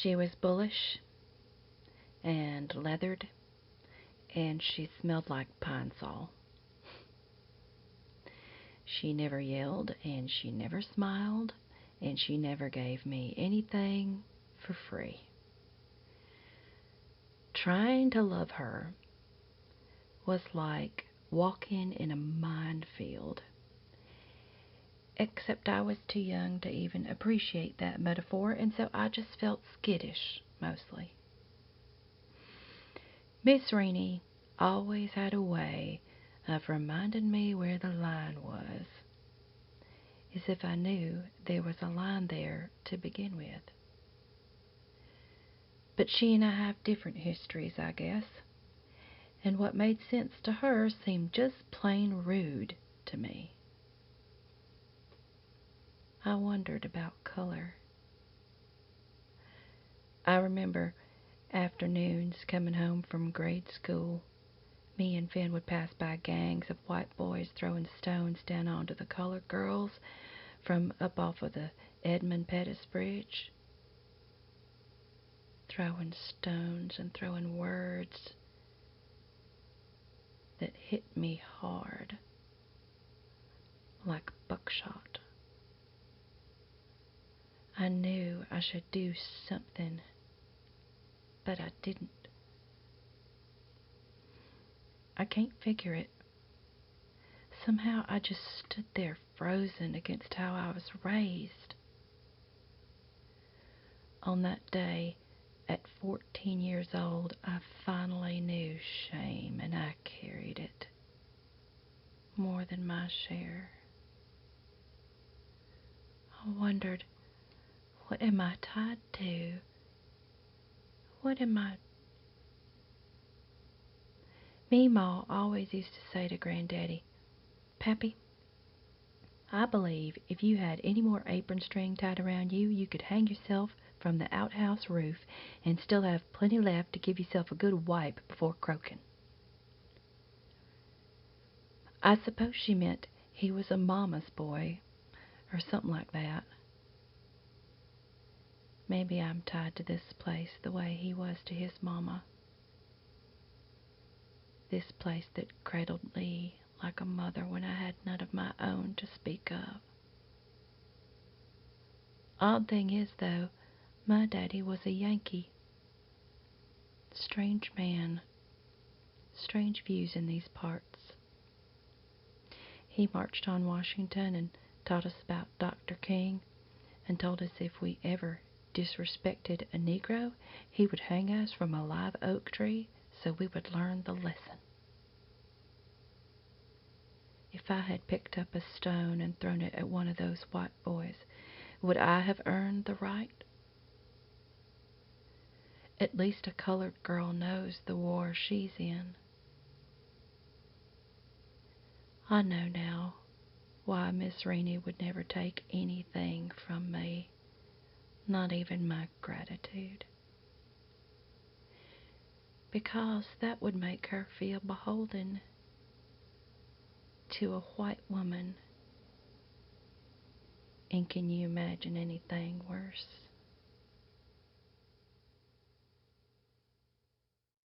She was bullish and leathered, and she smelled like pine sol. She never yelled, and she never smiled, and she never gave me anything for free. Trying to love her was like walking in a minefield, except I was too young to even appreciate that metaphor, and so I just felt skittish, mostly. Miss Reenie always had a way of reminding me where the line was, as if I knew there was a line there to begin with. But she and I have different histories, I guess, and what made sense to her seemed just plain rude to me. I wondered about color. I remember afternoons coming home from grade school. Me and Finn would pass by gangs of white boys throwing stones down onto the colored girls from up off of the Edmund Pettus Bridge. Throwing stones and throwing words that hit me hard, like buckshot. I knew I should do something, but I didn't. I can't figure it. Somehow I just stood there frozen against how I was raised. On that day, at 14 years old, I finally knew shame, and I carried it more than my share. I wondered, what am I tied to? What am I? Meemaw always used to say to Granddaddy, "Pappy, I believe if you had any more apron string tied around you, you could hang yourself from the outhouse roof and still have plenty left to give yourself a good wipe before croaking." I suppose she meant he was a mama's boy, or something like that. Maybe I'm tied to this place the way he was to his mama. This place that cradled me like a mother when I had none of my own to speak of. Odd thing is, though, my daddy was a Yankee. Strange man. Strange views in these parts. He marched on Washington and taught us about Dr. King, and told us if we ever disrespected a Negro, he would hang us from a live oak tree so we would learn the lesson. If I had picked up a stone and thrown it at one of those white boys, would I have earned the right? At least a colored girl knows the war she's in. I know now why Miss Reenie would never take anything from me, not even my gratitude. Because that would make her feel beholden to a white woman. And can you imagine anything worse?